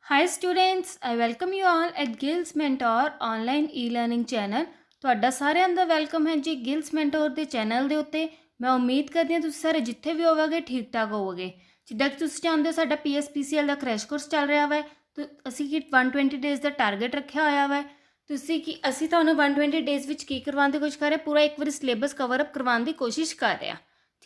Hi students, I welcome you all at Gills Mentor online e-learning channel. ਤੁਹਾਡਾ ਸਾਰਿਆਂ ਦਾ welcome ਹੈ ਜੀ Giles mentor ਦੇ ਚੈਨਲ ਦੇ ਉੱਤੇ। ਮੈਂ ਉਮੀਦ ਕਰਦੀ ਹਾਂ ਤੁਸੀਂ ਸਾਰੇ ਜਿੱਥੇ ਵੀ ਹੋਵੋਗੇ ਠੀਕ ਠਾਕ ਹੋਵੋਗੇ। ਜਿੱਦਾਂ ਕਿ ਤੁਸੀਂ ਜਾਣਦੇ ਹੋ ਸਾਡਾ PSPCL ਦਾ ਕ੍ਰੈਸ਼ ਕੋਰਸ ਚੱਲ ਰਿਹਾ ਵਾ ਤੇ ਅਸੀਂ ਕੀ 120 ਡੇਜ਼ ਦਾ ਟਾਰਗੇਟ ਰੱਖਿਆ ਹੋਇਆ ਵਾ। ਅਸੀਂ ਤੁਹਾਨੂੰ 120 ਡੇਜ਼ ਵਿੱਚ ਕੀ ਕਰਵਾਉਣ ਦੀ ਕੋਸ਼ਿਸ਼ ਕਰ ਰਹੇ, ਪੂਰਾ ਇੱਕ ਵਾਰੀ ਸਿਲੇਬਸ ਕਵਰ ਅਪ ਕਰਵਾਉਣ ਦੀ ਕੋਸ਼ਿਸ਼ ਕਰ ਰਹੇ ਹਾਂ।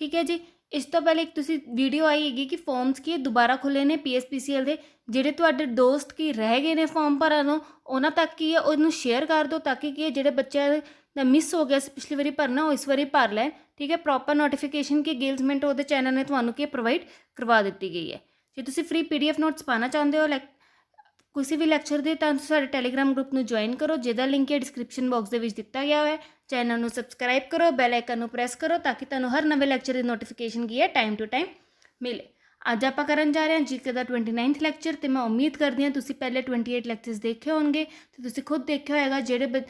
ਠੀਕ ਹੈ ਜੀ। ਇਸ ਤੋਂ ਪਹਿਲੇ ਇੱਕ ਤੁਸੀਂ ਵੀਡੀਓ ਆਈ ਹੈਗੀ ਕਿ ਫਾਰਮਸ ਕੀ ਦੁਬਾਰਾ ਖੁੱਲ੍ਹੇ ਨੇ PSPCL ਦੇ। ਜਿਹੜੇ ਤੁਹਾਡੇ ਦੋਸਤ ਕੀ ਰਹਿ ਗਏ ਨੇ ਫਾਰਮ ਭਰਨ ਨੂੰ, ਉਹਨਾਂ ਤੱਕ ਕੀ ਹੈ ਉਹਨੂੰ ਸ਼ੇਅਰ ਕਰ ਦਿਓ ਤਾਂ ਕਿ ਕੀ ਜਿਹੜੇ ਬੱਚਿਆਂ ਦਾ ਮਿਸ ਹੋ ਗਿਆ ਸੀ ਪਿਛਲੀ ਵਾਰੀ ਭਰਨਾ ਉਹ ਇਸ ਵਾਰੀ ਭਰ ਲੈਣ। ਠੀਕ ਹੈ। ਪ੍ਰੋਪਰ ਨੋਟੀਫਿਕੇਸ਼ਨ ਕਿ ਗਿਲਸ ਮੈਂਟੋਰ ਦੇ ਚੈਨਲ ਨੇ ਤੁਹਾਨੂੰ ਕੀ ਪ੍ਰੋਵਾਈਡ ਕਰਵਾ ਦਿੱਤੀ ਗਈ ਹੈ। ਜੇ ਤੁਸੀਂ ਫ੍ਰੀ PDF ਨੋਟਸ ਪਾਉਣਾ ਚਾਹੁੰਦੇ ਹੋ ਕਿਸੇ ਵੀ ਲੈਕਚਰ ਦੇ ਤਾਂ ਤੁਸੀਂ ਸਾਡੇ ਟੈਲੀਗ੍ਰਾਮ ਗਰੁੱਪ ਨੂੰ ਜੁਆਇਨ ਕਰੋ, ਜਿਹਦਾ ਲਿੰਕ ਹੈ ਡਿਸਕ੍ਰਿਪਸ਼ਨ ਬਾਕਸ ਦੇ ਵਿੱਚ ਦਿੱਤਾ ਗਿਆ ਹੈ। ਚੈਨਲ ਨੂੰ ਸਬਸਕ੍ਰਾਈਬ ਕਰੋ, ਬੈਲ ਆਈਕਨ ਨੂੰ ਪ੍ਰੈਸ ਕਰੋ ਤਾਂ ਕਿ ਤੁਹਾਨੂੰ ਹਰ ਨਵੇਂ ਲੈਕਚਰ ਦੀ ਨੋਟੀਫਿਕੇਸ਼ਨ ਕੀ ਹੈ ਟਾਈਮ ਟੂ ਟਾਈਮ ਮਿਲੇ। ਅੱਜ ਆਪਾਂ ਕਰਨ ਜਾ ਰਹੇ ਹਾਂ ਜੀਕੇ ਦਾ 29th ਲੈਕਚਰ ਤੇ ਮੈਂ ਉਮੀਦ ਕਰਦੀ ਹਾਂ ਤੁਸੀਂ ਪਹਿਲੇ 28 ਲੈਕਚਰਸ ਦੇਖੇ ਹੋਣਗੇ ਤੇ ਤੁਸੀਂ ਖੁਦ ਦੇਖਿਆ ਹੋਏਗਾ ਜਿਹੜੇ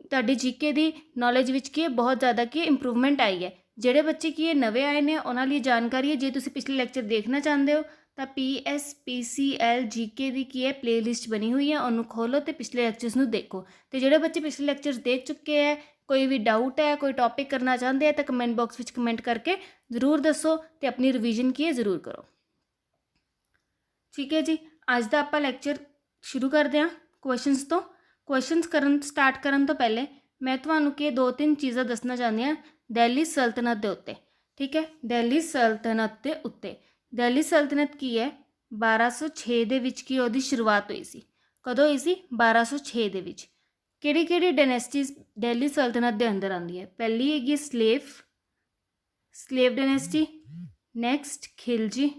ਤੁਹਾਡੀ ਜੀਕੇ ਦੀ ਨੌਲੇਜ ਵਿੱਚ ਕੀ ਹੈ ਬਹੁਤ ਜ਼ਿਆਦਾ ਕੀ ਇੰਪਰੂਵਮੈਂਟ ਆਈ ਹੈ। ਜਿਹੜੇ ਬੱਚੇ ਕੀ ਨਵੇਂ ਆਏ ਨੇ ਉਹਨਾਂ ਲਈ ਜਾਣਕਾਰੀ ਹੈ। ਜੇ ਤੁਸੀਂ ਪਿਛਲੇ ਲੈਕਚਰ ਦੇਖਣਾ ਚਾਹੁੰਦੇ ਹੋ ਤਾਂ PSPCL ਜੀਕੇ ਦੀ ਕੀ ਹੈ ਪਲੇਲਿਸਟ ਬਣੀ ਹੋਈ ਹੈ, ਉਹਨੂੰ ਖੋਲੋ ਤੇ ਪਿਛਲੇ ਲੈਕਚਰਸ ਨੂੰ ਦੇਖੋ। ਤੇ ਜਿਹੜੇ ਬੱਚੇ ਪਿਛਲੇ ਲੈਕਚਰਸ ਦੇਖ ਚੁੱਕੇ ਹੈ, ਕੋਈ ਵੀ ਡਾਊਟ ਹੈ, ਕੋਈ ਟੌਪਿਕ ਕਰਨਾ ਚਾਹੁੰਦੇ ਆ ਤਾਂ ਕਮੈਂਟ ਬਾਕਸ ਵਿੱਚ ਕਮੈਂਟ ਕਰਕੇ ਜ਼ਰੂਰ ਦੱਸੋ ਤੇ ਆਪਣੀ ਰਿਵੀਜ਼ਨ ਕੀ ਹੈ ਜ਼ਰੂਰ ਕਰੋ। ਠੀਕ ਹੈ ਜੀ। ਅੱਜ ਦਾ ਆਪਾਂ ਲੈਕਚਰ ਸ਼ੁਰੂ ਕਰਦੇ ਹਾਂ ਕੁਐਸਚਨਸ ਤੋਂ। ਕੁਐਸਚਨਸ ਸਟਾਰਟ ਕਰਨ ਤੋਂ ਪਹਿਲੇ ਮੈਂ ਤੁਹਾਨੂੰ ਕੀ 2-3 ਚੀਜ਼ਾਂ ਦੱਸਣਾ ਚਾਹੁੰਦੀ ਹਾਂ ਦਿੱਲੀ ਸਲਤਨਤ ਦੇ ਉੱਤੇ। ਠੀਕ ਹੈ। ਦਿੱਲੀ ਸਲਤਨਤ ਦੇ ਉੱਤੇ ਦਿੱਲੀ ਸਲਤਨਤ ਕੀ ਹੈ 1206 ਦੇ ਵਿੱਚ ਕੀ ਉਹਦੀ ਸ਼ੁਰੂਆਤ ਹੋਈ ਸੀ। ਕਦੋਂ ਹੋਈ ਸੀ? 1206 ਦੇ ਵਿੱਚ। ਕਿਹੜੀ ਕਿਹੜੀ ਡਾਇਨੈਸਟੀਜ਼ ਦਿੱਲੀ ਸਲਤਨਤ ਦੇ ਅੰਦਰ ਆਉਂਦੀ ਹੈ? ਪਹਿਲੀ ਹੈਗੀ slave dynasty, next Khilji,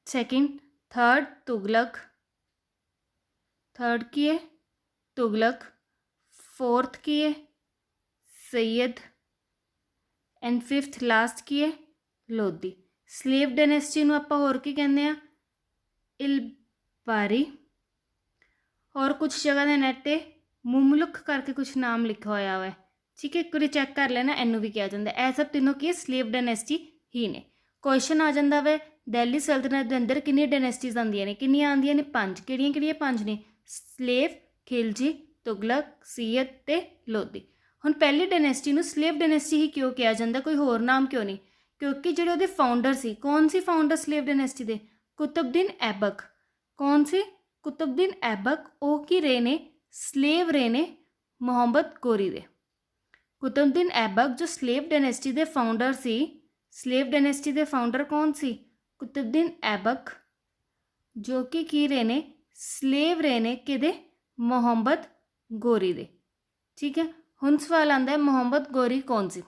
second third Tughlaq, third की है तुगलक, फोर्थ की है सैयद एंड फिफ्थ लास्ट की है लोधी। स्लेव डायनेस्टी नूं आपां होर की कहंदे आ? इलबारी। और कुछ जगह के नैट ते मुमलुक करके कुछ नाम लिखा होया हुआ है। ठीक है। एक बार चैक कर लेना, इनू भी कहा जाता है। यह सब तीनों की स्लेव डायनेस्टी ही ने। क्वेश्चन आ जाता वे दिल्ली सल्तनत के अंदर कितनी डायनेस्टीज आंदियां ने? कितनी आंदियां ने? 5। किहड़ियां 5 ने? स्लेव, खिलजी, तुगलक, सैयद ते लोधी। हुण पहली डायनेस्टी नूं स्लेव डायनेस्टी ही क्यों कहा जाता, कोई होर नाम क्यों नहीं? क्योंकि जिहड़े उहदे फाउंडर सी, कौन सी फाउंडर स्लेव डायनेस्टी दे? कुतुबुद्दीन ऐबक। कौन सी? कुतुबुद्दीन ऐबक। वो की रहे ने स्लेव रहे ने मुहम्मद गोरी दे। कुतुबुद्दीन ऐबक जो स्लेव डायनेस्टी के फाउंडर सी, स्लेव डायनेस्टी के फाउंडर कौन सी? कुतुबुद्दीन ऐबक, जो कि रहे ने स्लेव रहे ने किदे? मुहम्मद गोरी दे। ठीक है। हुण सवाल आंदा है मुहम्मद गोरी कौन सी?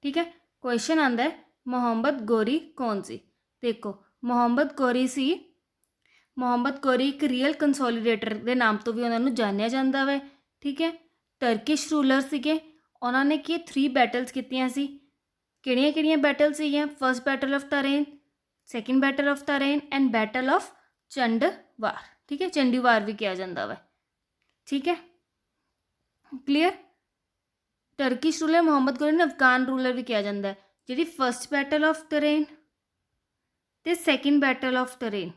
ठीक है। क्वेश्चन आंदा है मुहम्मद गोरी कौन सी? देखो मुहम्मद गोरी सी, मुहम्मद गोरी एक रियल कंसोलीडेटर के नाम तो भी उन्होंने जानिया जाता है। ठीक है। टर्किश रूलर सीगे, उन्होंने की 3 बैटल्स कीतियां सी। किहड़ियां किहड़ियां बैटल सीगियां? फर्स्ट बैटल ऑफ तरेन, सैकेंड बैटल ऑफ तरेन एंड बैटल ऑफ चंडवार। ठीक है। चंडीवार भी कहा जाता है। ठीक है। क्लीयर। टर्किश रूलर मुहम्मद गोरी ने अफगान रूलर भी कहा जाता है। जी फर्स्ट बैटल ऑफ तरेन ते सैकेंड बैटल ऑफ तरेन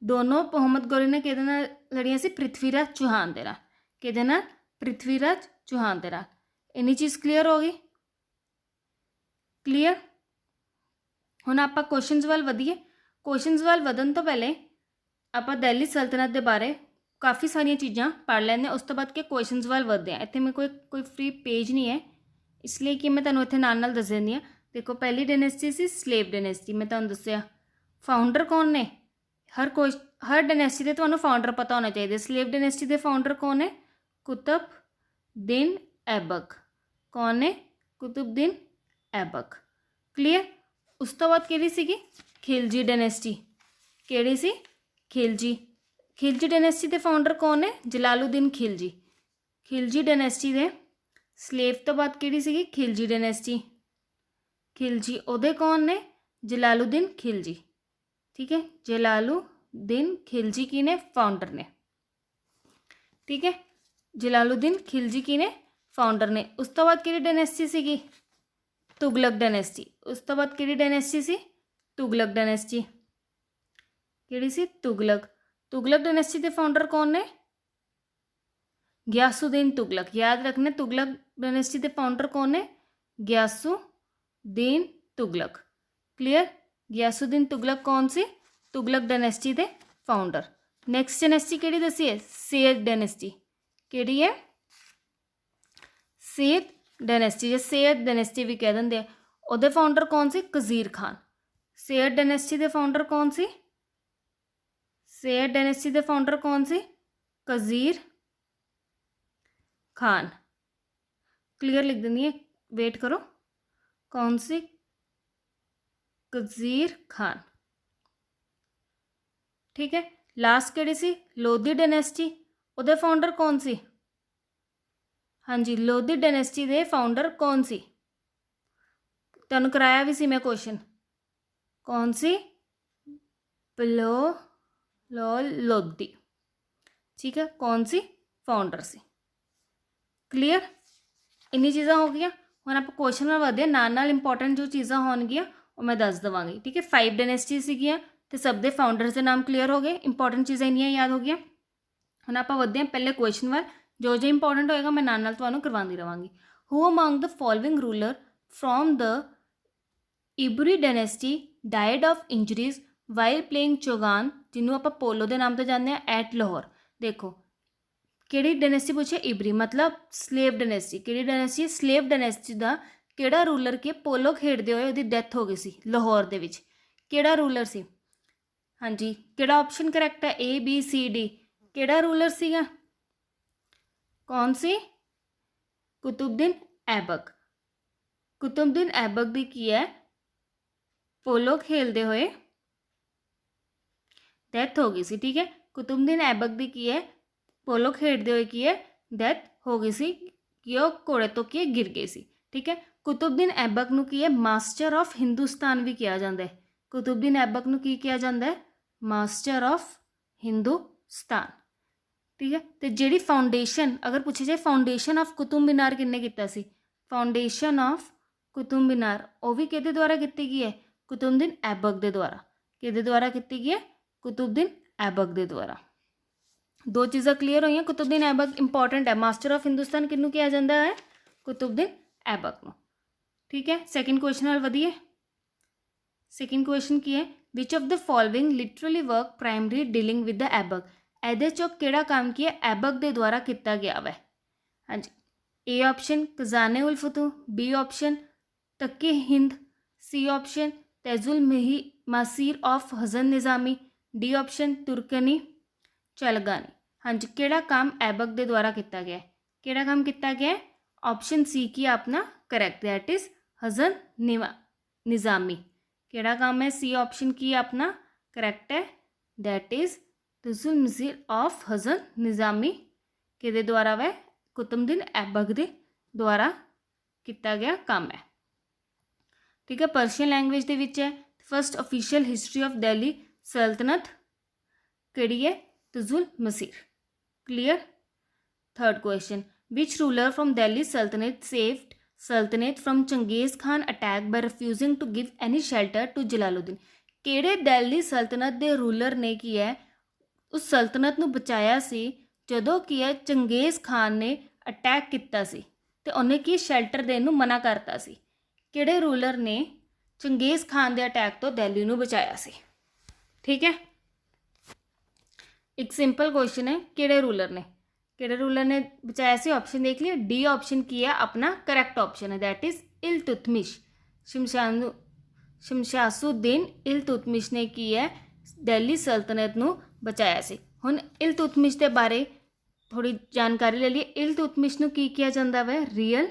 दोनों मुहम्मद गोरी ने किहदे नाल लड़ियां सी? पृथ्वीराज चौहान दे नाल। किहदे नाल? पृथ्वीराज चौहान दे नाल। इन्नी चीज़ क्लीयर हो गई। क्लीयर। हुण आपां क्वेश्चनस वाल वधीए। क्वेश्चनस वाल वधन तो पहले आपां दिल्ली सल्तनत के बारे काफ़ी सारिया चीज़ां पढ़ लैंदे। उस तो बाद के क्वेश्चनस वाल वधदे हैं। इत्थे मेरे कोई फ्री पेज नहीं है, इसलिए कि मैं तुहानूं इत्थे नाल दस दिंदी हां। देखो पहली डायनेस्टी सी स्लेव डायनेस्टी। मैं तुहानूं दस्सिआ फाउंडर कौन ने? हर डायनेस्टी के तुहानूं फाउंडर पता होना चाहिए। स्लेव डायनेस्टी के फाउंडर कौन है? कुतुबुद्दीन ऐबक। कौन ने? कुतुबुद्दीन ऐबक। क्लीयर। उस तो बाद किहड़ी सीगी? खिलजी डायनेस्टी। किहड़ी सी? खिलजी। खिलजी डायनेस्टी के फाउंडर कौन है? जलालुद्दीन खिलजी। खिलजी डायनेस्टी के स्लेव तो बाद किहड़ी सीगी? खिलजी डायनेस्टी। खिलजी उहदे कौन ने? जलालुद्दीन खिलजी। ठीक है। जलालुद्दीन खिलजी की ने? फाउंडर ने। ठीक है। जलालुद्दीन खिलजी की ने? फाउंडर ने। उस तो बाद किहड़ी डायनेस्टी सीगी? तुगलक डायनेस्टी। उस तो बाद किहड़ी डायनेस्टी सी? तुगलक डायनेस्टी। किहड़ी सी? तुगलक। तुगलक डायनेस्टी के फाउंडर कौन ने? गयासुद्दीन तुगलक। याद रखना, तुगलक डायनेस्टी के फाउंडर कौन ने? गयासुद्दीन तुगलक। क्लियर? गयासुद्दीन तुगलक कौन सी? तुगलक डायनेस्टी के फाउंडर। नैक्सट डायनेस्टी किहड़ी दसी है? सैयद डायनेस्टी। किहड़ी है? सैयद डायनेस्टी, जे सैयद डायनेस्टी भी कह देंगे। उहदे फाउंडर कौन सी? कजीर खान। सैयद डायनेस्टी के फाउंडर कौन सी? सैयद डायनेस्टी के फाउंडर कौन सी? कजीर खान। क्लियर लिख देनी है, वेट करो। कौन सी? कजीर खान। ठीक है। लास्ट किहड़ी सी? लोधी डायनेस्टी। उहदे फाउंडर कौन सी? हाँ जी, लोधी डायनेस्टी के फाउंडर कौन सी? तुहानूं कराया भी सी मैं क्वेश्चन। कौन सी? लोधी। ठीक है, कौन सी फाउंडर सी? क्लीयर? इन्नी चीज़ां हो गई। हुण आप क्वेश्चन में वधदे नाल इंपोर्टेंट जो चीज़ां होणगियां वो मैं दस देवांगी। ठीक है, 5 डायनेस्टी सीगियां ते सब दे फाउंडर्स के नाम क्लीयर हो गए। इंपोर्टेंट चीज़ां इन्नियां याद हो गई। हुण आप वधदे पहले क्वेश्चन वाल, जो जो इंपोर्टेंट होएगा मैं नाल तुहानूं करवांदी रहांगी। Who among the following ruler from the Ilbari dynasty died of injuries while playing चौगान, जिन्हों आप पोलो के नाम तो जानते हैं, एट लाहौर। देखो किहड़ी डायनेस्टी पूछे? इबरी, मतलब स्लेव डायनेस्टी। किहड़ी डायनेस्टी? स्लेव डायनेस्टी का किहड़ा रूलर के पोलो खेडते हुए उसकी डैथ हो गई सी लाहौर दे विच? किहड़ा रूलर सी? हाँ जी, किहड़ा ऑप्शन करैक्ट है? A B C D. किहड़ा रूलर सीगा? कौन सी? कुतुबुद्दीन ऐबक। कुतुबुद्दीन ऐबक दी की है पोलो खेलते हुए डैथ हो गई सी। ठीक है, कुतुबुद्दीन ऐबक दी की है पोलो खेडते हुए की है डैथ हो गई सी कि वह घोड़े तो की गिर गई सी। ठीक है, कुतुबुद्दीन ऐबक नूं की है मास्टर ऑफ हिंदुस्तान भी कहा जाता है। कुतुबुद्दीन ऐबक नूं की कहा जाता है? Master of Hindustan. ठीक है, तो जिहड़ी फाउंडेशन अगर पूछी जाए फाउंडेशन ऑफ कुतुब मीनार किन्ने कीता सी? फाउंडेशन ऑफ कुतुब मीनार वह भी किहदे द्वारा की गई है? कुतुबुद्दीन ऐबक के द्वारा। किहदे द्वारा की गई है? कुतुबुद्दीन ऐबक के द्वारा। दो चीज़ां क्लीयर हुई। कुतुबुद्दीन ऐबक इंपॉर्टेंट है। मास्टर ऑफ हिंदुस्तान किन्नू कहा जाता है? कुतुबुद्दीन ऐबक नूं। ठीक है, सैकेंड क्वेश्चन नाल वधिए। सैकेंड क्वेश्चन की है? Which of the following literally work primary dealing with the Aibak. ਇਹਦੇ ਚੋਂ ਕਿਹੜਾ काम की है ऐबक के द्वारा किया गया वै? हाँ जी, A option Khazain ul Futuh, B option तकी हिंद, C option Tajul Maasir of Hasan Nizami, D option Turkan Chalgani. हाँ जी, किहड़ा काम ऐबक के द्वारा किया गया है? किहड़ा काम किया गया है? ऑप्शन सी की अपना करैक्ट, दैट इज हसन निज़ामी। किहड़ा काम है? सी ऑप्शन की अपना करैक्ट है, दैट इज तजुल मसीर ऑफ हसन निज़ामी के द्वारा वह कुतुबुद्दीन ऐबक के द्वारा किया गया काम है। ठीक है, पर्शियन लैंग्वेज के विच है। First official history of Delhi Sultanat किहड़ी है? Tajul Masir. Clear? Third question, which ruler from Delhi Sultanat saved Sultanat from Changez Khan attack by refusing to give any shelter to Jalaluddin. किहड़े दिल्ली सल्तनत के रूलर ने की है उस सल्तनत नूं बचाया सी जदों की है चंगेज़ खान ने अटैक किया सी ते उन्हें की शैल्टर देने मना करता सी? किहड़े रूलर ने चंगेज़ खान के अटैक तो दिल्ली नूं बचाया सी? ठीक है, एक सिंपल क्वेश्चन है, किहड़े रूलर ने बचाया सी? ऑप्शन देख लिया। डी ऑप्शन की है अपना करैक्ट ऑप्शन है, दैट इज इल्तुतमिश। शमशासुद्दीन इल्तुतमिश ने की है दिल्ली सल्तनत नूं बचाया सी। हुण इल्तुतमिश के बारे थोड़ी जानकारी ले लीए। इल्तुतमिश नूं की कहा जाता है? Real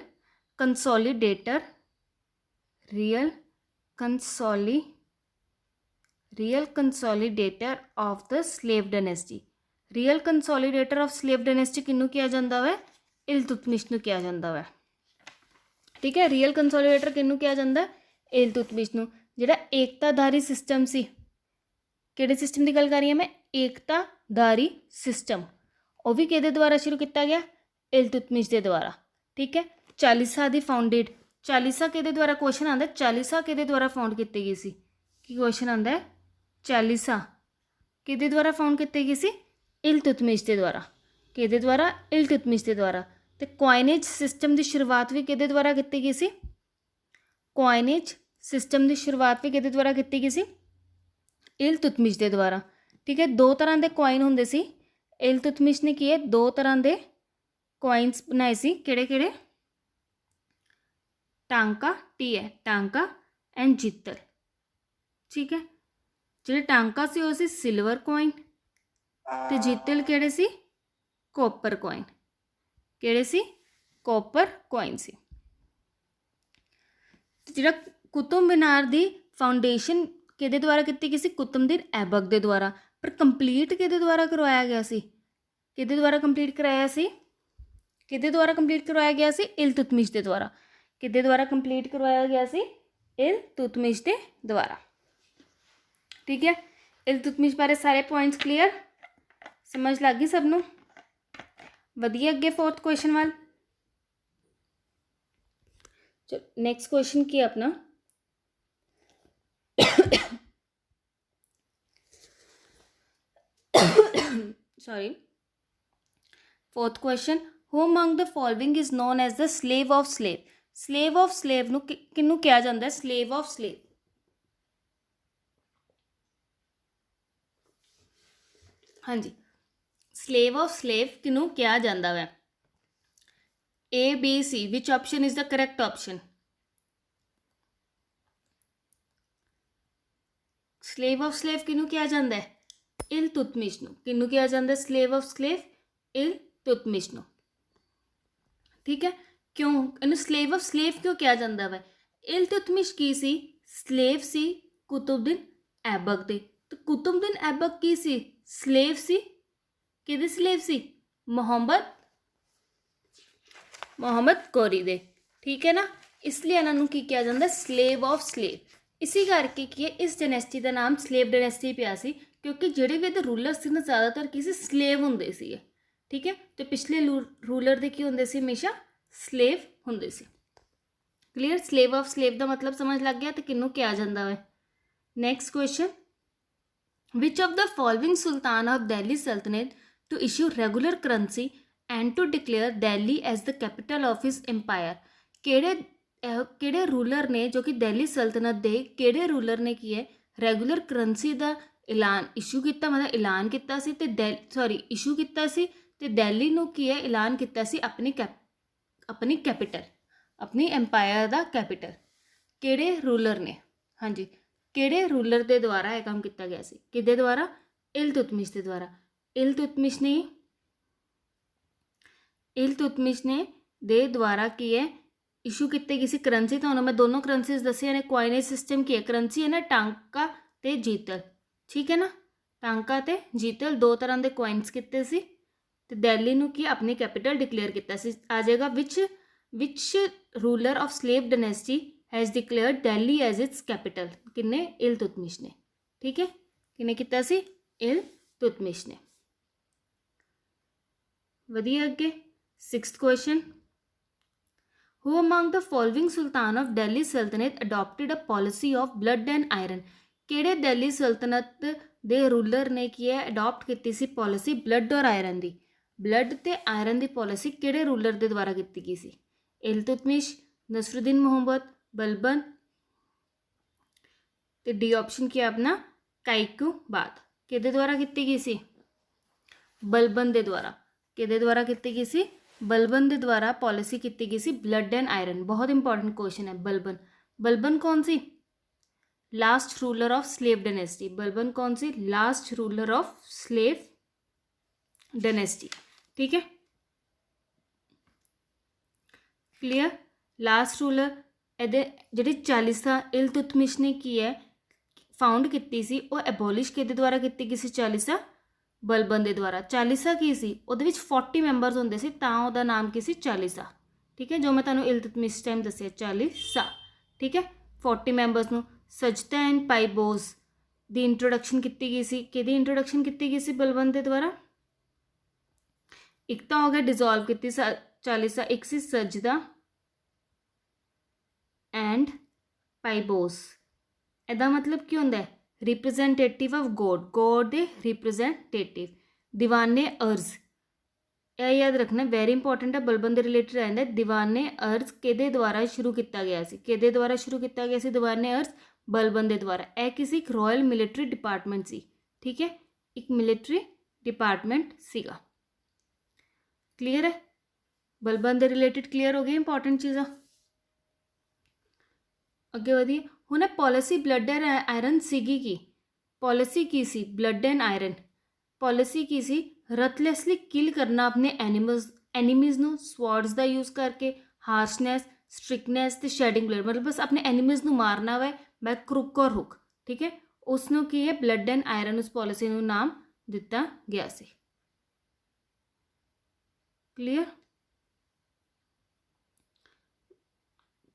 consolidator of the slave dynasty. Real consolidator of slave dynasty किन्नू कहा जाता है? इल्तुतमिश नूं कहा जाता है। ठीक है, रियल कंसोलीडेटर किन्नू कहा जाता है? इल्तुतमिश नूं। जिहड़ा एकताधारी सिस्टम सी, किहड़े सिस्टम की गल कर रही है मैं? एकताधारी सिस्टम, वह भी किहदे द्वारा शुरू किया गया? इल्तुतमिश के द्वारा। ठीक है, चालीसा दी फाउंडेड, चालीसा किहदे द्वारा क्वेश्चन आता? चालीसा किहदे द्वारा फाउंड की गई सी? ਕੀ ਕੁਐਸਚਨ ਆਉਂਦਾ ਹੈ ਚਾਲੀਸਾ ਕਿਹਦੇ ਦੁਆਰਾ ਫਾਊਂਡ ਕੀਤੀ ਗਈ ਸੀ ਇਲਤੁਤਮਿਸ਼ ਦੇ ਦੁਆਰਾ ਕਿਹਦੇ ਦੁਆਰਾ ਇਲਤੁਤਮਿਸ਼ ਦੇ ਦੁਆਰਾ ਤੇ ਕੁਆਇਨੇਜ ਸਿਸਟਮ ਦੀ ਸ਼ੁਰੂਆਤ ਵੀ ਕਿਹਦੇ ਦੁਆਰਾ ਕੀਤੀ ਗਈ ਸੀ ਕੁਆਇਨੇਜ ਸਿਸਟਮ ਦੀ ਸ਼ੁਰੂਆਤ ਵੀ ਕਿਹਦੇ ਦੁਆਰਾ ਕੀਤੀ ਗਈ ਸੀ ਇਲਤੁਤਮਿਸ਼ ਦੇ ਦੁਆਰਾ ਠੀਕ ਹੈ ਦੋ ਤਰ੍ਹਾਂ ਦੇ ਕੁਆਇਨ ਹੁੰਦੇ ਸੀ ਇਲਤੁਤਮਿਸ਼ ਨੇ ਕੀ ਹੈ ਦੋ ਤਰ੍ਹਾਂ ਦੇ ਕੁਆਇਨਸ ਬਣਾਏ ਸੀ ਕਿਹੜੇ ਕਿਹੜੇ ਟਾਂਕਾ ਟੀ ਹੈ ਟਾਂਕਾ ਐਂਡ ਜਿੱਤਲ ਠੀਕ ਹੈ ਜਿਹੜੇ ਟਾਂਕਾ ਸੀ ਉਹ ਸੀ ਸਿਲਵਰ ਕੋਇਨ ਤੇ ਜਿੱਤਲ ਕਿਹੜੇ ਸੀ ਕੋਪਰ ਕੋਇਨ ਕਿਹੜੇ ਸੀ ਕੋਪਰ ਕੋਇਨ ਸੀ ਜਿਹੜਾ ਕੁਤੁਬ ਮੀਨਾਰ ਦੀ ਫਾਊਂਡੇਸ਼ਨ ਕਿਹਦੇ ਦੁਆਰਾ ਕੀਤੀ ਗਈ ਸੀ ਕੁਤੁਬਦੀਨ ਐਬਕ ਦੇ ਦੁਆਰਾ ਪਰ ਕੰਪਲੀਟ ਕਿਹਦੇ ਦੁਆਰਾ ਕਰਵਾਇਆ ਗਿਆ ਸੀ ਕਿਹਦੇ ਦੁਆਰਾ ਕੰਪਲੀਟ ਕਰਾਇਆ ਸੀ ਕਿਹਦੇ ਦੁਆਰਾ ਕੰਪਲੀਟ ਕਰਵਾਇਆ ਗਿਆ ਸੀ ਇਲਤੁਤਮਿਸ਼ ਦੇ ਦੁਆਰਾ ਕਿਹਦੇ ਦੁਆਰਾ ਕੰਪਲੀਟ ਕਰਵਾਇਆ ਗਿਆ ਸੀ ਇਲਤੁਤਮਿਸ਼ ਦੇ ਦੁਆਰਾ ਠੀਕ ਹੈ ਇਲਤੁਤਮਿਸ਼ ਬਾਰੇ ਸਾਰੇ ਪੁਆਇੰਟਸ ਕਲੀਅਰ ਸਮਝ ਲੱਗ ਗਈ ਸਭ ਨੂੰ ਵਧੀਆ ਅੱਗੇ फोर्थ क्वेश्चन ਵੱਲ ਚਲੋ ਨੈਕਸਟ क्वेश्चन ਕੀ ਹੈ ਆਪਣਾ sorry fourth question who among the following is known as the slave of slave ਨੂੰ ਕਿਹਨੂੰ ਕਿਹਾ ਜਾਂਦਾ ਹੈ slave of slave ਹਾਂਜੀ slave of slave ਕਿਹਨੂੰ ਕਿਹਾ ਜਾਂਦਾ ਹੈ A B C which option is the correct option slave of slave ਕਿਹਨੂੰ ਕਿਹਾ ਜਾਂਦਾ ਹੈ ਇਲਤੁਤਮਿਸ਼ ਨੂੰ ਕਿਹਨੂੰ ਕਿਹਾ ਜਾਂਦਾ slave of slave ਇਲਤੁਤਮਿਸ਼ ਨੂੰ ਠੀਕ ਹੈ ਕਿਉਂ ਇਹਨੂੰ slave of slave ਕਿਉਂ ਕਿਹਾ ਜਾਂਦਾ ਵਾ ਇਲਤੁਤਮਿਸ਼ ਕੀ ਸੀ slave ਸੀ ਕੁਤੁਬਦੀਨ ਐਬਕ ਦੇ ਤੇ ਕੁਤੁਬਦੀਨ ਐਬਕ ਕੀ ਸੀ slave ਸੀ ਕਿਹਦੇ slave ਸੀ ਮੁਹੰਮਦ ਗੌਰੀ ਦੇ ਠੀਕ ਹੈ ਨਾ ਇਸ ਲਈ ਇਹਨਾਂ ਨੂੰ ਕੀ ਕਿਹਾ ਜਾਂਦਾ slave of slave ਇसी ਕਰਕੇ ਕੀ ਹੈ ਇਸ ਡਾਇਨੈਸਟੀ ਦਾ ਨਾਮ ਸਲੇਵ ਡਾਇਨੈਸਟੀ ਪਿਆ ਸੀ ਕਿਉਂਕਿ ਜਿਹੜੇ ਵੀ ਇਹਦੇ ਰੂਲਰ ਸੀ ਨਾ ਜ਼ਿਆਦਾਤਰ ਕੀ ਸੀ ਸਲੇਵ ਹੁੰਦੇ ਸੀਗੇ ਠੀਕ ਹੈ ਤੇ ਪਿਛਲੇ ਰੂਲਰ ਦੇ ਕੀ ਹੁੰਦੇ ਸੀ ਹਮੇਸ਼ਾ ਸਲੇਵ ਹੁੰਦੇ ਸੀ ਕਲੀਅਰ ਸਲੇਵ ਆਫ ਸਲੇਵ ਦਾ ਮਤਲਬ ਸਮਝ ਲੱਗ ਗਿਆ ਤੇ ਕਿਹਨੂੰ ਕਿਹਾ ਜਾਂਦਾ ਹੈ next question which of the following sultan of Delhi Sultanate to issue regular currency and to declare Delhi as the capital of his empire ਕਿਹੜੇ ਰੂਲਰ ਨੇ ਜੋ ਕਿ ਦਿੱਲੀ ਸਲਤਨਤ ਦੇ ਕਿਹੜੇ ਰੂਲਰ ਨੇ ਕੀ ਹੈ ਰੈਗੂਲਰ ਕਰੰਸੀ ਦਾ ਐਲਾਨ ਇਸ਼ੂ ਕੀਤਾ ਮਤਲਬ ਐਲਾਨ ਕੀਤਾ ਸੀ ਤੇ ਇਸ਼ੂ ਕੀਤਾ ਸੀ ਤੇ ਦਿੱਲੀ ਨੂੰ ਕੀ ਹੈ ਐਲਾਨ ਕੀਤਾ ਸੀ ਆਪਣੀ ਕੈਪੀਟਲ ਆਪਣੀ ਐਮਪਾਇਰ ਦਾ ਕੈਪੀਟਲ ਕਿਹੜੇ ਰੂਲਰ ਨੇ ਹਾਂਜੀ ਕਿਹੜੇ ਰੂਲਰ ਦੇ ਦੁਆਰਾ ਇਹ ਕੰਮ ਕੀਤਾ ਗਿਆ ਸੀ ਕਿਹਦੇ ਦੁਆਰਾ ਇਲਤੁਤਮਿਸ਼ ਦੇ ਦੁਆਰਾ ਇਲਤੁਤਮਿਸ਼ ਨੇ ਦੇ ਦੁਆਰਾ ਕੀ ਹੈ ਇਸ਼ੂ ਕੀਤੀ ਗਈ ਸੀ ਕਰੰਸੀ ਤੁਹਾਨੂੰ ਮੈਂ ਦੋਨੋਂ ਕਰੰਸੀਜ਼ ਦੱਸੀਆਂ ਨੇ ਕੁਆਇਨੇਜ ਸਿਸਟਮ ਕੀ ਹੈ ਕਰੰਸੀ ਹੈ ਨਾ ਟਾਂਕਾ ਤੇ ਜੀਤਲ ਠੀਕ ਹੈ ਨਾ ਟਾਂਕਾ ਤੇ ਜੀਤਲ ਦੋ ਤਰ੍ਹਾਂ ਦੇ ਕੁਆਇਨਸ ਕੀਤੇ ਸੀ ਤੇ ਦਿੱਲੀ ਨੂੰ ਕੀ ਆਪਣੀ ਕੈਪੀਟਲ ਡਿਕਲੇਅਰ ਕੀਤਾ ਸੀ ਆ ਜਾਏਗਾ ਵਿਚ ruler of slave dynasty has declared Delhi as its capital ਕਿੰਨੇ ਇਲਤੁਤਮਿਸ਼ ਨੇ ਠੀਕ ਹੈ ਕਿੰਨੇ ਕੀਤਾ ਸੀ ਇਲਤੁਤਮਿਸ਼ ਨੇ ਵਧੀਆ ਅੱਗੇ 6th question Who among the following Sultan of Delhi Sultanate adopted a policy of blood and iron? ਕਿਹੜੇ ਦਿੱਲੀ ਸਲਤਨਤ ਦੇ ਰੂਲਰ ਨੇ ਕੀ ਹੈ ਅਡਾਪਟ ਕੀਤੀ ਸੀ ਪਾਲਿਸੀ ਬਲੱਡ ਔਰ ਆਇਰਨ ਦੀ ਬਲੱਡ ਤੇ ਆਇਰਨ ਦੀ ਪਾਲਿਸੀ ਕਿਹੜੇ ਰੂਲਰ ਦੇ ਦੁਆਰਾ ਕੀਤੀ ਗਈ ਸੀ ਇਲਤੁਤਮਿਸ਼ ਨਸਰੁਦੀਨ ਮੁਹੰਮਦ ਬਲਬਨ ਤੇ ਡੀ ਆਪਸ਼ਨ ਕੀ ਹੈ ਆਪਣਾ ਕਾਇਕੂਬਾਦ ਕਿਹਦੇ ਦੁਆਰਾ ਕੀਤੀ ਗਈ ਸੀ ਬਲਬਨ ਦੇ ਦੁਆਰਾ ਕਿਹਦੇ ਦੁਆਰਾ ਕੀਤੀ ਗਈ ਸੀ बलबन के द्वारा पॉलिसी की गई सी ब्लड एंड आयरन बहुत इंपॉर्टेंट क्वेश्चन है बलबन कौन सी last ruler of slave dynasty Balban कौन सी last ruler of slave dynasty ठीक है क्लियर लास्ट रूलर ਇਹਦੇ ਜਿਹੜੀ ਚਾਲੀਸਾ ਇਲਤੁਤਮਿਸ਼ ਨੇ ਕੀ ਹੈ ਫਾਊਂਡ ਕੀਤੀ ਸੀ ਉਹ ਐਬੋਲਿਸ਼ ਕਿਹਦੇ ਦੁਆਰਾ ਕੀਤੀ ਗਈ ਸੀ ਚਾਲੀਸਾ ਬਲਬਨ ਦੇ ਦੁਆਰਾ ਚਾਲੀਸਾ ਕੀ ਸੀ ਉਹਦੇ ਵਿੱਚ 40 ਮੈਂਬਰਸ ਹੁੰਦੇ ਸੀ ਤਾਂ ਉਹਦਾ ਨਾਮ ਕੀ ਸੀ ਚਾਲੀਸਾ ਠੀਕ ਹੈ ਜੋ ਮੈਂ ਤੁਹਾਨੂੰ ਇਲਤੁਤਮਿਸ਼ ਟਾਈਮ ਦੱਸਿਆ ਚਾਲੀਸਾ ਠੀਕ ਹੈ 40 ਮੈਂਬਰਸ ਨੂੰ ਸਜਦਾ ਐਂਡ ਪਾਈਬੋਜ਼ ਦੀ ਇੰਟਰੋਡਕਸ਼ਨ ਕੀਤੀ ਗਈ ਸੀ ਕਿਹਦੀ ਇੰਟਰੋਡਕਸ਼ਨ ਕੀਤੀ ਗਈ ਸੀ ਬਲਬਨ ਦੇ ਦੁਆਰਾ ਇੱਕ ਤਾਂ ਹੋ ਗਿਆ ਡਿਸੋਲਵ ਕੀਤੀ ਚਾਲੀਸਾ ਇੱਕ ਸੀ ਸਜਦਾ ਐਂਡ ਪਾਈਬੋਜ਼ ਇਹਦਾ ਮਤਲਬ ਕੀ ਹੁੰਦਾ ਹੈ? ਰਿਪਰੈਜ਼ੈਂਟੇਟਿਵ ਆਫ ਗੋਡ, ਗੋਡ ਦੇ ਰਿਪਰੈਜ਼ੈਂਟੇਟਿਵ। ਦੀਵਾਨੇ ਅਰਜ਼, ਇਹ ਯਾਦ ਰੱਖਣਾ, ਵੈਰੀ ਇੰਪੋਰਟੈਂਟ ਹੈ, ਬਲਬਨ ਦੇ ਰਿਲੇਟਡ ਰਹਿੰਦਾ। ਦੀਵਾਨੇ ਅਰਜ਼ ਕਿਹਦੇ ਦੁਆਰਾ ਸ਼ੁਰੂ ਕੀਤਾ ਗਿਆ ਸੀ? ਕਿਹਦੇ ਦੁਆਰਾ ਸ਼ੁਰੂ ਕੀਤਾ ਗਿਆ ਸੀ ਦੀਵਾਨੇ ਅਰਜ਼? ਬਲਬਨ ਦੇ ਦੁਆਰਾ। ਇਹ ਕਿਸੇ ਇੱਕ ਰਾਇਲ ਮਿਲਟਰੀ ਡਿਪਾਰਟਮੈਂਟ ਸੀ, ਠੀਕ ਹੈ, ਇੱਕ ਮਿਲਟਰੀ ਡਿਪਾਰਟਮੈਂਟ ਸੀਗਾ। ਕਲੀਅਰ ਹੈ? ਬਲਬਨ ਦੇ ਰਿਲੇਟਡ ਕਲੀਅਰ ਹੋ ਗਈ ਇੰਪੋਰਟੈਂਟ ਚੀਜ਼ਾਂ। ਅੱਗੇ ਵਧੀਏ। ਹੁਣ ਇਹ ਪੋਲਿਸੀ ਬਲੱਡ ਐਂਡ ਆਇਰਨ ਸੀਗੀ ਕੀ? ਪੋਲਿਸੀ ਕੀ ਸੀ? ਬਲੱਡ ਐਂਡ ਆਇਰਨ ਪੋਲਿਸੀ ਕੀ ਸੀ? ਰਥਲੈਸਲੀ ਕਿਲ ਕਰਨਾ ਆਪਣੇ ਐਨੀਮੀਜ਼ ਨੂੰ, ਸਵॉर्ड्स ਦਾ ਯੂਜ਼ ਕਰਕੇ, ਹਾਰਸ਼ਨੈਸ, ਸਟ੍ਰਿਕਨੈਸ ਤੇ ਸ਼ੈਡਿੰਗ ਬਲੱਡ, ਮਤਲਬ ਬਸ ਆਪਣੇ ਐਨੀਮੀਜ਼ ਨੂੰ ਮਾਰਨਾ ਵਾ ਬਾਈ ਕ੍ਰੁਕ ਔਰ ਹੁਕ, ਠੀਕ ਹੈ। ਉਸ ਨੂੰ ਕੀ ਹੈ? ਬਲੱਡ ਐਂਡ ਆਇਰਨ, ਉਸ ਪੋਲਿਸੀ ਨੂੰ ਨਾਮ ਦਿੱਤਾ ਗਿਆ ਸੀ। ਕਲੀਅਰ?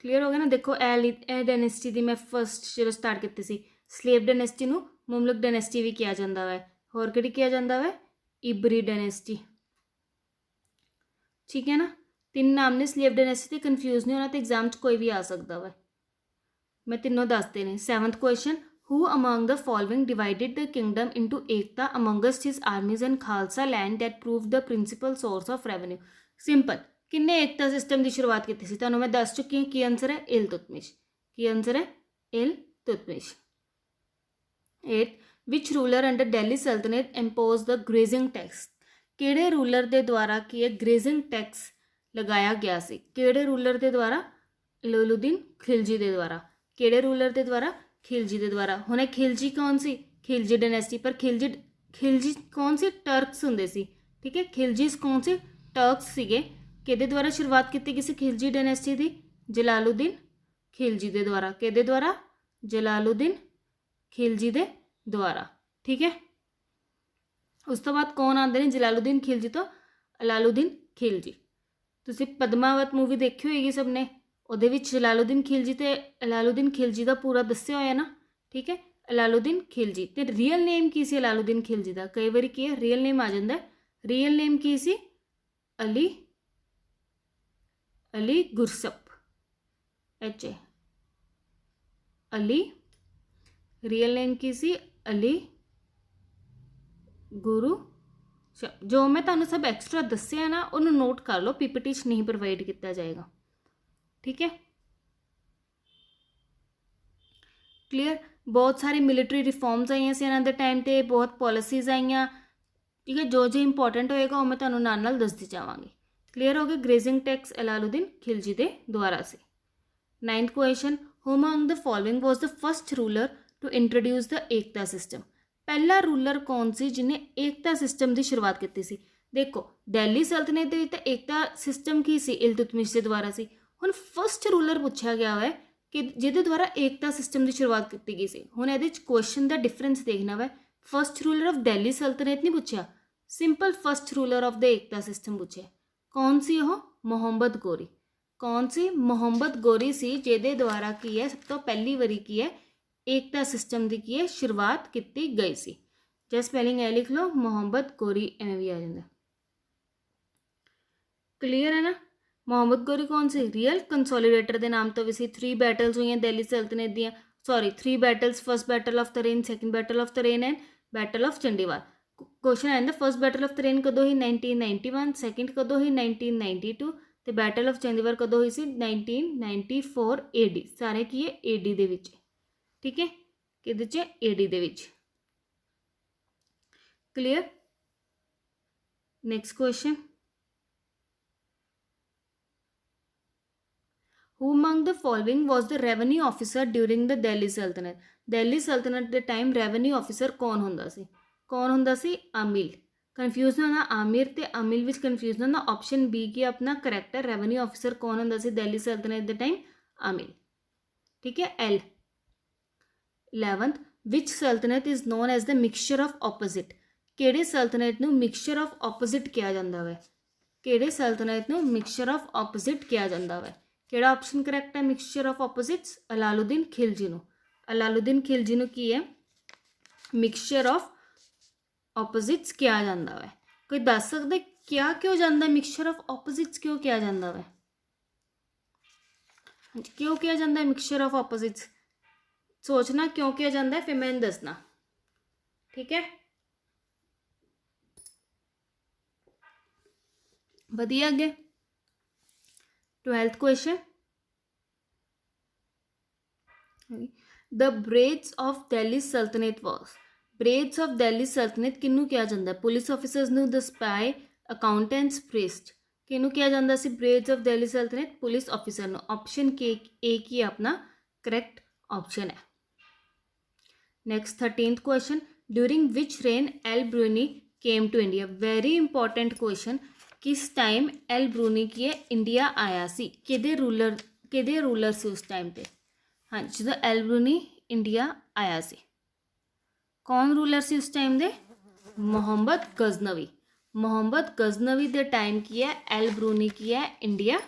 ਕਲੀਅਰ ਹੋ ਗਿਆ ਨਾ? ਦੇਖੋ ਇਹ ਡਾਇਨੈਸਟੀ ਦੀ ਮੈਂ ਫਸਟ ਜਦੋਂ ਸਟਾਰਟ ਕੀਤੀ ਸੀ, ਸਲੇਵ ਡਾਇਨੈਸਟੀ ਨੂੰ ਮੁਮਲਕ ਡਾਇਨੈਸਟੀ ਵੀ ਕਿਹਾ ਜਾਂਦਾ ਵਾ। ਹੋਰ ਕਿਹੜੀ ਕਿਹਾ ਜਾਂਦਾ ਵਾ? ਇਬਰੀ ਡਾਇਨੈਸਟੀ, ਠੀਕ ਹੈ ਨਾ। ਤਿੰਨ ਨਾਮ ਨੇ ਸਲੇਵ ਡਾਇਨੈਸਟੀ ਤੇ, ਕਨਫਿਊਜ਼ ਨਹੀਂ ਹੋਣਾ, ਤੇ ਐਗਜ਼ਾਮ 'ਚ ਕੋਈ ਵੀ ਆ ਸਕਦਾ ਵਾ। ਮੈਂ ਤਿੰਨੋਂ ਦੱਸਦੇ ਨੇ। 7th question, who among the following divided the kingdom into Iqta amongst his armies and Khalsa land that prove the principal source of revenue? Simple, ਕਿੰਨੇ ਏਕਤਾ ਸਿਸਟਮ ਦੀ ਸ਼ੁਰੂਆਤ ਕੀਤੀ ਸੀ? ਤੁਹਾਨੂੰ ਮੈਂ ਦੱਸ ਚੁੱਕੀ ਹਾਂ ਕੀ ਆਨਸਰ ਹੈ? ਇਲਤੁਤਮਿਸ਼। ਕੀ ਆਨਸਰ ਹੈ? ਇਲਤੁਤਮਿਸ਼। 8th, ਵਿਚ ਰੂਲਰ ਅੰਡਰ ਦਿੱਲੀ ਸਲਤਨਤ ਇੰਪੋਜ਼ ਦ ਗ੍ਰੇਜ਼ਿੰਗ ਟੈਕਸ? ਕਿਹੜੇ ਰੂਲਰ ਦੇ ਦੁਆਰਾ ਕੀ ਹੈ ਗ੍ਰੇਜ਼ਿੰਗ ਟੈਕਸ ਲਗਾਇਆ ਗਿਆ ਸੀ? ਕਿਹੜੇ ਰੂਲਰ ਦੇ ਦੁਆਰਾ? ਜਲਾਲੁਦੀਨ ਖਿਲਜੀ ਦੇ ਦੁਆਰਾ। ਕਿਹੜੇ ਰੂਲਰ ਦੇ ਦੁਆਰਾ? ਖਿਲਜੀ ਦੇ ਦੁਆਰਾ। ਹੁਣ ਇਹ ਖਿਲਜੀ ਕੌਣ ਸੀ? ਖਿਲਜੀ ਡਾਇਨੈਸਟੀ। ਪਰ ਖਿਲਜੀ ਕੌਣ ਸੀ? ਟਰਕਸ ਹੁੰਦੇ ਸੀ, ਠੀਕ ਹੈ। ਖਿਲਜੀਸ ਕੌਣ ਸੀ? ਟਰਕਸ ਸੀਗੇ। ਕਿਹਦੇ ਦੁਆਰਾ ਸ਼ੁਰੂਆਤ ਕੀਤੀ ਗਈ ਸੀ ਖਿਲਜੀ ਡਾਇਨੈਸਟੀ ਦੀ? ਜਲਾਲੁਦੀਨ ਖਿਲਜੀ ਦੇ ਦੁਆਰਾ। ਕਿਹਦੇ ਦੁਆਰਾ? ਜਲਾਲੁਦੀਨ ਖਿਲਜੀ ਦੇ ਦੁਆਰਾ, ਠੀਕ ਹੈ। ਉਸ ਤੋਂ ਬਾਅਦ ਕੌਣ ਆਉਂਦੇ ਨੇ ਜਲਾਲੁਦੀਨ ਖਿਲਜੀ ਤੋਂ? ਅਲਾਲੁਦੀਨ ਖਿਲਜੀ। ਤੁਸੀਂ ਪਦਮਾਵਤ ਮੂਵੀ ਦੇਖੀ ਹੋਏਗੀ ਸਭ ਨੇ, ਉਹਦੇ ਵਿੱਚ ਜਲਾਲੁਦੀਨ ਖਿਲਜੀ ਤੇ ਅਲਾਲੁਦੀਨ ਖਿਲਜੀ ਦਾ ਪੂਰਾ ਦੱਸਿਆ ਹੋਇਆ ਨਾ, ਠੀਕ ਹੈ। ਅਲਾਲੁਦੀਨ ਖਿਲਜੀ ਤੇ ਰੀਅਲ ਨੇਮ ਕੀ ਸੀ ਅਲਾਲੁਦੀਨ ਖਿਲਜੀ ਦਾ? ਕਈ ਵਾਰੀ ਕੀ ਹੈ ਰੀਅਲ ਨੇਮ ਆ ਜਾਂਦਾ। ਰੀਅਲ ਨੇਮ ਕੀ ਸੀ? ਅਲੀ ਗੁਰਸਪ, ਐਚ ਅਲੀ। ਰੀਅਲ ਨੇਮ ਕੀ ਸੀ? ਅਲੀ ਗੁਰੂ। ਜੋ ਮੈਂ ਤੁਹਾਨੂੰ ਸਭ ਐਕਸਟਰਾ ਦੱਸਿਆ ਨਾ ਉਹਨੂੰ ਨੋਟ ਕਰ ਲਓ, ਪੀਪੀਟੀ 'ਚ ਨਹੀਂ ਪ੍ਰੋਵਾਈਡ ਕੀਤਾ ਜਾਏਗਾ, ਠੀਕ ਹੈ। ਕਲੀਅਰ? ਬਹੁਤ ਸਾਰੀ ਮਿਲਟਰੀ ਰਿਫੋਰਮਸ ਆਈਆਂ ਸੀ ਇਹਨਾਂ ਦੇ ਟਾਈਮ 'ਤੇ, ਬਹੁਤ ਪੋਲਿਸੀਜ਼ ਆਈਆਂ, ਠੀਕ ਹੈ। ਜੋ ਇੰਪੋਰਟੈਂਟ ਹੋਏਗਾ ਉਹ ਮੈਂ ਤੁਹਾਨੂੰ ਨਾਲ ਦੱਸਦੀ ਜਾਵਾਂਗੀ। ਕਲੀਅਰ ਹੋ ਗਿਆ? ਗ੍ਰੇਜ਼ਿੰਗ ਟੈਕਸ ਅਲਾਲੁਦੀਨ ਖਿਲਜੀ ਦੇ ਦੁਆਰਾ ਸੀ। 9th question, who among the following was the first ruler to introduce the ਏਕਤਾ ਸਿਸਟਮ? ਪਹਿਲਾ ਰੂਲਰ ਕੌਣ ਸੀ ਜਿਹਨੇ ਏਕਤਾ ਸਿਸਟਮ ਦੀ ਸ਼ੁਰੂਆਤ ਕੀਤੀ ਸੀ? ਦੇਖੋ ਦਿੱਲੀ ਸਲਤਨਤ ਦੇ ਵਿੱਚ ਤਾਂ ਏਕਤਾ ਸਿਸਟਮ ਕੀ ਸੀ? ਇਲਤੁਤਮਿਸ਼ ਦੇ ਦੁਆਰਾ ਸੀ। ਹੁਣ ਫਸਟ ਰੂਲਰ ਪੁੱਛਿਆ ਗਿਆ ਹੈ ਕਿ ਜਿਹਦੇ ਦੁਆਰਾ ਏਕਤਾ ਸਿਸਟਮ ਦੀ ਸ਼ੁਰੂਆਤ ਕੀਤੀ ਗਈ ਸੀ। ਹੁਣ ਇਹਦੇ ਵਿੱਚ ਕੁਐਸਚਨ ਦਾ ਡਿਫਰੈਂਸ ਦੇਖਣਾ ਵਾ। ਫਸਟ ਰੂਲਰ ਆਫ ਦਿੱਲੀ ਸਲਤਨਤ ਨਹੀਂ ਪੁੱਛਿਆ, simple first ruler of the ਏਕਤਾ ਸਿਸਟਮ ਪੁੱਛਿਆ। ਕੌਣ ਸੀ ਉਹ? ਮੁਹੰਮਦ ਗੋਰੀ। ਕੌਣ ਸੀ? ਮੁਹੰਮਦ ਗੋਰੀ ਸੀ, ਜਿਹਦੇ ਦੁਆਰਾ ਕੀ ਹੈ ਸਭ ਤੋਂ ਪਹਿਲੀ ਵਾਰੀ ਕੀ ਹੈ ਏਕਤਾ ਸਿਸਟਮ ਦੀ ਕੀ ਹੈ ਸ਼ੁਰੂਆਤ ਕੀਤੀ ਗਈ ਸੀ। ਜੇ ਸਪੈਲਿੰਗ ਇਹ ਲਿਖ ਲਓ, ਮੁਹੰਮਦ ਗੋਰੀ ਐਵੇਂ ਵੀ ਆ ਜਾਂਦਾ। ਕਲੀਅਰ ਹੈ ਨਾ? ਮੁਹੰਮਦ ਗੋਰੀ ਕੌਣ ਸੀ? ਰੀਅਲ ਕੰਸੋਲੀਡੇਟਰ ਦੇ ਨਾਮ ਤੋਂ ਵੀ ਸੀ। 3 ਬੈਟਲਸ ਹੋਈਆਂ ਦਿੱਲੀ ਸਲਤਨਤ ਦੀਆਂ, 3 battles, first battle of Tarain, second battle of Tarain and battle of Chandwar. Question ਆਉਂਦਾ ਫਸਟ ਬੈਟਲ ਆਫ ਤਰੇਨ ਕਦੋਂ ਹੋਈ? 1991। ਸੈਕਿੰਡ ਕਦੋਂ ਹੋਈ? 1992। ਤੇ ਬੈਟਲ ਆਫ ਚੰਡੀਵਾਲ ਕਦੋਂ ਹੋਈ ਸੀ? 1994 AD। ਸਾਰੇ ਕੀ ਹੈ AD ਦੇ ਵਿੱਚ, ਠੀਕ ਹੈ। ਕਿਹਦੇ 'ਚ? AD ਦੇ ਵਿੱਚ। Clear? Next question, who among the following was the revenue officer during ਦ ਦਿੱਲੀ ਸਲਤਨਤ? ਦਿੱਲੀ ਸਲਤਨਤ ਦੇ ਟਾਈਮ ਰੈਵਨਿਊ ਆਫਿਸਰ ਕੌਣ ਹੁੰਦਾ ਸੀ? ਕੌਣ ਹੁੰਦਾ ਸੀ? ਆਮਿਲ। ਕਨਫਿਊਜ਼ ਨਾ ਹੋਣਾ, ਆਮਿਰ ਤੇ ਅਮਿਲ ਵਿੱਚ ਕਨਫਿਊਜ਼ ਨਾ ਹੋਣਾ। ਆਪਸ਼ਨ ਬੀ ਕੀ ਆਪਣਾ ਕਰੈਕਟ ਹੈ। ਰੈਵਨਿਊ ਆਫਿਸਰ ਕੌਣ ਹੁੰਦਾ ਸੀ ਦਿੱਲੀ ਸਲਤਨਤ ਦੇ ਟਾਈਮ? ਆਮਿਲ, ਠੀਕ ਹੈ। 11th, ਵਿਚ ਸਲਤਨਤ is non as the mixture of opposite? ਕਿਹੜੇ ਸਲਤਨਤ ਨੂੰ ਮਿਕਸਚਰ ਆਫ ਆਪੋਜ਼ਿਟ ਕਿਹਾ ਜਾਂਦਾ ਹੈ? ਕਿਹੜੇ ਸਲਤਨਤ ਨੂੰ ਮਿਕਸਚਰ ਆਫ ਆਪੋਜ਼ਿਟ ਕਿਹਾ ਜਾਂਦਾ ਹੈ? ਕਿਹੜਾ ਆਪਸ਼ਨ ਕਰੈਕਟ ਹੈ ਮਿਕਸਚਰ ਆਫ ਆਪੋਜ਼ਿਟਸ? ਅਲਾਲੁਦੀਨ ਖਿਲਜੀ ਨੂੰ। ਅਲਾਲੁਦੀਨ ਖਿਲਜੀ ਨੂੰ ਕੀ ਹੈ ਮਿਕਸਚਰ ਆਫ ਆਪੋਜ਼ਿਟਸ ਕਿਹਾ ਜਾਂਦਾ ਹੈ। ਕੋਈ ਦੱਸ ਸਕਦਾ ਕਿਆ ਕਿਉਂ ਜਾਂਦਾ ਮਿਕਸਚਰ ਆਫ ਆਪੋਜ਼ਿਟਸ ਕਿਉਂ ਕਿਹਾ ਜਾਂਦਾ ਹੈ? ਕਿਉਂ ਕਿਹਾ ਜਾਂਦਾ ਹੈ ਮਿਕਸਚਰ ਆਫ ਆਪੋਜ਼ਿਟਸ? सोचना क्यों किया जाता है, फिर मैंने दसना, ठीक है। बढ़िया, अगे 12th question, the breads of Delhi सल्तनत वाज, ब्रेड्स ऑफ दिल्ली सल्तनत किनू किया जाता है, पुलिस ऑफिसर्स नू, द स्पाई, अकाउंटेंट्स, प्रीस्ट, किनू किया जाता सी ब्रेड्स ऑफ दिल्ली सल्तनत, पुलिस ऑफिसर नू। ऑप्शन के एक ही अपना करैक्ट ऑप्शन है। Next 13th question, during which reign Al Biruni came to India, very important question, किस टाइम एल ब्रूनी की है इंडिया आया सी, किहदे रूलर से उस टाइम पे, हाँ जो एल ब्रूनी इंडिया आया सी, कौन रूलर से उस टाइम दे, मोहम्मद गजनवी, मोहम्मद गजनवी दे टाइम की है एल ब्रूनी की है इंडिया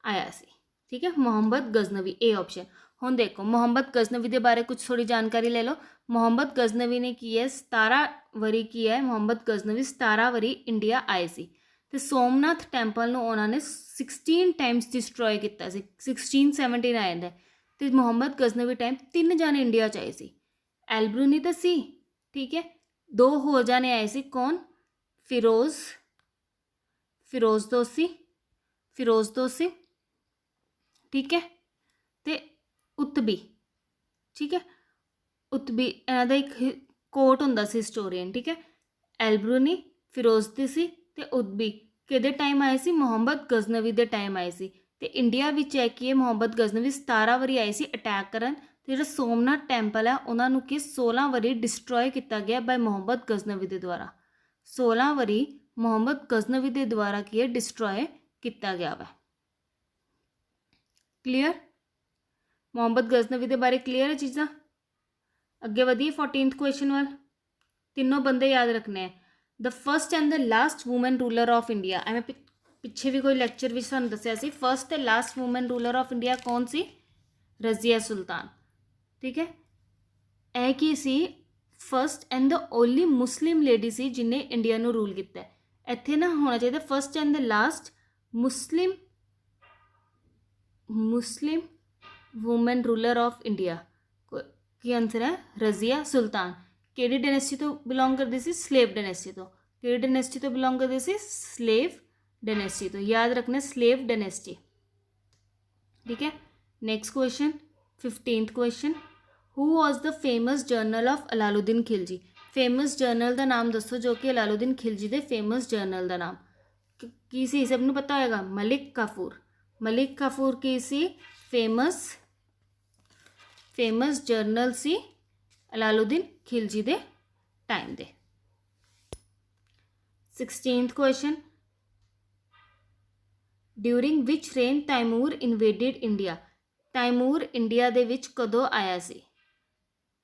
आया सी, ठीक है, मोहम्मद गजनवी, ए ऑप्शन। हुण देखो मोहम्मद गजनवी के बारे कुछ थोड़ी जानकारी ले लो। मोहम्मद गजनवी ने की है 17 वरी की है, मोहम्मद गजनवी 17 वरी इंडिया आए सी, ते सोमनाथ टैंपल नूं उन्होंने 16 टाइम्स डिस्ट्रॉय किया, 1679 आए थे, तो मोहम्मद गजनवी टाइम 3 जाने इंडिया च आए सी, एल ब्रूनी तो सी, ठीक है, 2 हो जाने आए सी, कौन, फिरोज दोसी, ठीक है, तो उत्तबी, ठीक है, उत्तबी इन्हां दा एक कोट हुंदा सी हिस्टोरीयन, ठीक है, एल ब्रूनी, फिरोज दोसी ते उत्तबी किहदे टाइम आए सी, मोहम्मद गजनवी दे टाइम आए सी, ते इंडिया विच है कि मोहम्मद गजनवी 17 वरी आए सी अटैक करन, ते जिहड़ा सोमनाथ टैंपल है उन्होंने कि 16 वरी डिस्ट्रॉय किया गया बाय मोहम्मद गजनवी के द्वारा, 16 वरी मोहम्मद गजनवी के द्वारा की है डिस्ट्रॉय किया गया वा। क्लीयर, मोहम्मद गजनवी के बारे क्लीयर है चीज़ा। अगे वधिए 14th क्वेश्चन वाल, तीनों बंदे याद रखने हैं, the first and the last woman ruler of India, एवं पिछे भी कोई लैक्चर भी सानू दसिया सी, फर्स्ट ते last woman ruler of India कौन सी, रजिया सुल्तान, ठीक है, यह की सी first and the only Muslim lady सी जिन्हें इंडिया नू रूल किया है, इत्थे ना होना चाहिए first and the last Muslim woman ruler of India, की आंसर है रजिया सुल्तान, केड़ी डायनेस्टी तो बिलोंग करती सी, स्लेव डायनेस्टी तो, केड़ी डायनेस्टी तो बिलोंग करती सी, स्लेव डायनेस्टी तो, याद रखना स्लेव डायनेस्टी, ठीक है। Next question 15th question, who was the famous journal of Alauddin Khilji, famous journal का नाम दसो जो कि अलाउद्दीन खिलजी के फेमस जर्नल का नाम की सी, सबनू पता होगा, मलिक काफूर, मलिक काफूर की सी फेमस जर्नल सी अलाउद्दीन खिलजी दे टाइम दे। 16th question, during which reign Timur invaded India, Timur India दे विच कदों आया सी,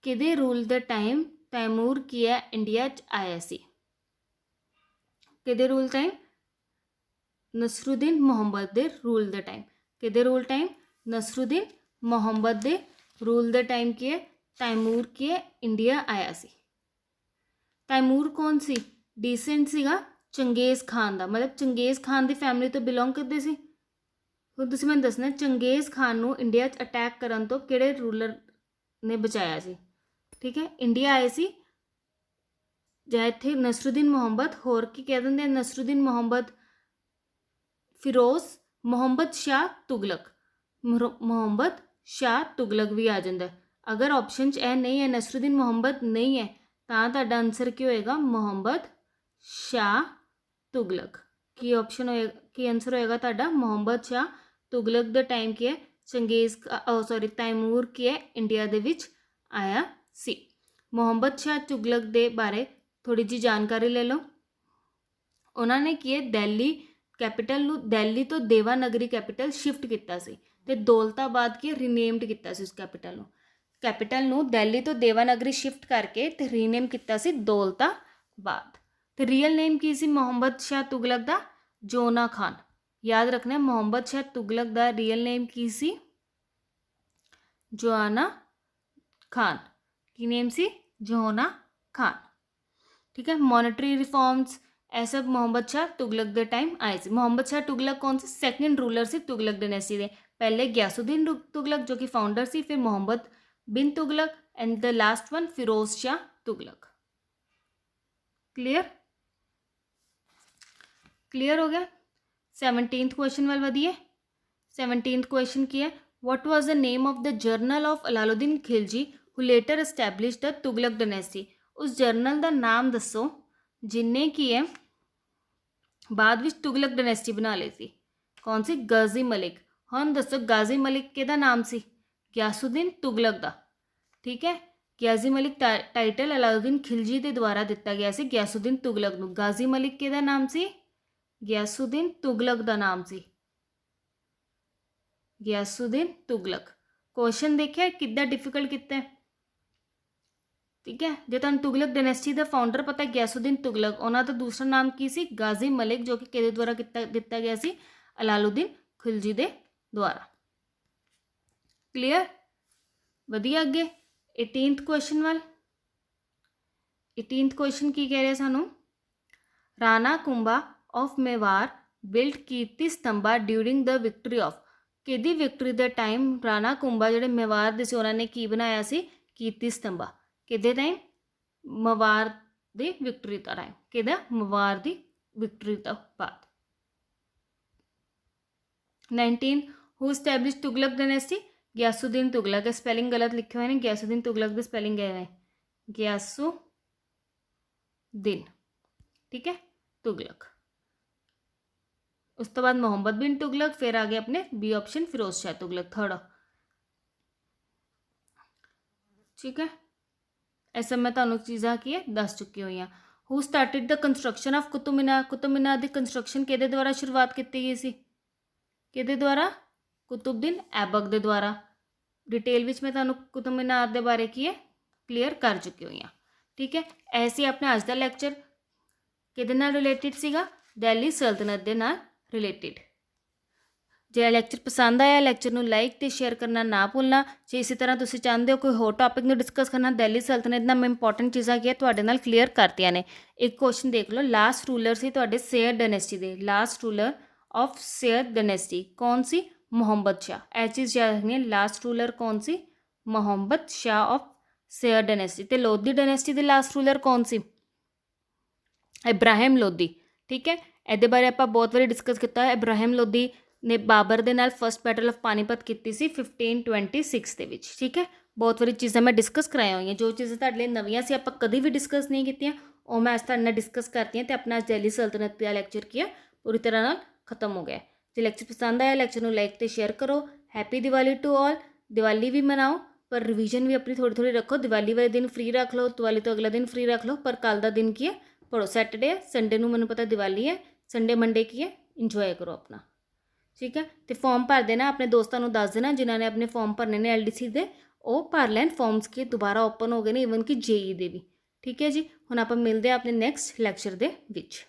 किदे रूल द टाइम तैमूर की है इंडिया च आया सी, किदे रूल टाइम, नसरुद्दीन मुहम्मद दे रूल द टाइम, किदे रूल टाइम, नसरुद्दीन मुहम्मद दे रूल द टाइम की है तैमूर की है इंडिया आया सी। तैमूर कौन सी, डिसेंट सीगा चंगेज़ खान का, मतलब चंगेज़ खान की फैमिली तो बिलोंग करते सी, हुण तुसीं मैनूं दसना चंगेज़ खान नूं इंडिया च अटैक करन तो किहड़े रूलर ने बचाया सी, ठीक है, इंडिया आए सी ਜਾਂ ਇੱਥੇ नसरुद्दीन मुहम्मद, होर की कह देंगे नसरुद्दीन मुहम्मद, फिरोज मुहम्मद शाह तुगलक, मुहम्मद शाह तुगलक भी आ जाता है। अगर ऑप्शन च नहीं है नसरुद्दीन मुहम्मद नहीं है तो तुहाडा आंसर की होएगा मोहम्मद शाह तुगलक, की ऑप्शन होएगा, की आंसर होएगा तुहाडा मोहम्मद शाह तुगलक द टाइम की है चंगेज़ सॉरी तैमूर की है इंडिया दे विच आया सी। मोहम्मद शाह तुगलक दे बारे थोड़ी जी जानकारी ले लो। उन्होंने की है दिल्ली कैपिटल नूं दिल्ली तो देवानगरी कैपिटल शिफ्ट किया सी ते दौलताबाद की रीनेम्ड किया सी, उस कैपिटल नूं दिल्ली तो देवानगरी शिफ्ट करके ते रीनेम किया सी दौलताबाद। ते रियल नेम की सी मोहम्मद शाह तुगलक दा, जोना खान, याद रखना मोहम्मद शाह तुगलक दा रियल नेम की सी जोना खान, की नेम सी जोना खान, ठीक है। मॉनेटरी रिफॉर्म्स ए सब मोहम्मद शाह तुगलक के टाइम आए थे। मोहम्मद शाह तुगलक कौन से सेकंड रूलर से तुगलक डायनेस्टी के, पहले गयासुद्दीन तुगलक जो कि फाउंडर सी, फिर Mohammad bin Tughlaq and the last one Firoz Shah Tughlaq. Clear clear हो गया। 17th क्वेश्चन वाल वधिए। 17th क्वेश्चन की है, what was the name of the journal of Alauddin Khilji who letter established the Tughlaq dynasty. उस जर्नल का नाम दसो जिन्ने की है बाद विच तुगलक डायनेस्टी बना ली थी। कौन सी? गाजी मलिक। हम दसो गाजी मलिक किहदा नाम सी? गयासुद्दीन तुगलक दा। ठीक है, गयाजी मलिक टाइटल अलाउद्दीन खिलजी के द्वारा दिता गया सी गयासुद्दीन तुगलक नूं। गाजी मलिक किहदा नाम सी? गयासुद्दीन तुगलक दा नाम सी, गयासुद्दीन तुगलक। क्वेश्चन देखिए कितना डिफिकल्ट कितना है। ठीक है, जो तुहानूं तुगलक डायनेस्टी का फाउंडर पता है गयासुद्दीन तुगलक, उन्हों का दूसरा नाम की सी? गाजी मलिक, जो कि किहदे द्वारा दिता गया सी? अलाउद्दीन खिलजी के द्वारा। क्लीयर, वधिया। अगे 18th क्वेश्चन वाल। 18th क्वेश्चन की कह रहे सानू, Rana Kumbha of Mewar built Kirti Stambha during the victory of. किहदी विक्ट्री द टाइम राणा कुंभा जिहड़े मेवार दे सी उन्होंने की बनाया सी? कीर्ति स्तंभा। किहदे टाइम? मेवार दी विक्ट्री का टाइम। किहदा? मेवार दी विक्ट्री तो बाद। 19 who establish Tughlaq dynasty? Ghiyasuddin Tughlaq. Spelling गलत लिखे हुए हैं, गयासुद्दीन तुगलक की स्पैलिंग है गयासुद्दीन। ठीक है, तुगलक। उस तो बाद मोहम्मद बिन तुगलक, फिर आ गए अपने B option Firoz Shah Tughlaq, third. ठीक है, ऐसा मैं तुहानूं चीज़ां की है दस चुकी हुई हाँ। Who started the construction of Qutub Minar? Qutub Minar की कंस्ट्रक्शन किहदे द्वारा शुरुआत की गई सी? किहदे द्वारा? कुतुबुद्दीन ऐबक दे द्वारा। डिटेल विच मैं तुहानूं कुतुब मीनार के बारे की है क्लीयर कर चुकी हुई हाँ। ठीक है, ऐसे अपने अज का लैक्चर किहदे नाल रिलेटिड सीगा? दिल्ली सल्तनत के नाल रिलेटिड। जो लैक्चर पसंद आया लैक्चर नूं लाइक तो शेयर करना ना भूलना। जे इसी तरह तुसीं चाहते हो कोई होर टॉपिक नूं डिस्कस करना, दिल्ली सल्तनत दा मैं इंपॉर्टेंट चीज़ां की तुहाडे नाल क्लीयर करतियां ने। एक क्वेश्चन देख लो, लास्ट रूलर सी तुहाडे Syed dynasty they, last ruler of Sayyid dynasty कौन सी? मुहम्मद शाह। यह चीज़ याद रखनी है, लास्ट रूलर कौन सी? Muhammad Shah of Sayyid dynasty. तो लोधी डायनेस्टी के लास्ट रूलर कौन सी? इब्राहिम लोधी। ठीक है, ये बारे आप बहुत बार डिस्कस किया। इब्राहिम लोधी ने बाबर के नाल फस्ट बैटल ऑफ पानीपत की सी 1526 के विच। ठीक है, बहुत बारी चीज़ां मैं डिस्कस कराई हुई हैं। जो चीज़ां तुहाडे लई नवीआं सी आपां कभी भी डिस्कस नहीं कीतियां वो मैं अज तुहाडे नाल डिस्कस करती हैं। तो अपना दिल्ली सल्तनत का लैक्चर की है पूरी तरह नाल खत्म हो गया। जो लैक्चर पसंद आया लैक्चर नूं लाइक तो शेयर करो। Happy Diwali to all. Diwali भी मनाओ पर रिवीजन भी अपनी थोड़ी थोड़ी रखो। दिवाली वाले दिन फ्री रख लो, दिवाली तो अगला दिन फ्री रख लो, पर कल का दिन की है पढ़ो। सैटरडे है, संडे नूं मैनूं पता दिवाली है, संडे मंडे की है इंजॉय करो अपना। ठीक है, तो फॉर्म भर देना, अपने दोस्तों को दस देना जिन्होंने अपने फॉर्म भरने ने LDC के, वो भर लैन फॉर्म्स के दोबारा ओपन हो गए ने, ईवन कि JEE के भी। ठीक है जी, हुण आपां मिलते हैं अपने नैक्सट लैक्चर के विच।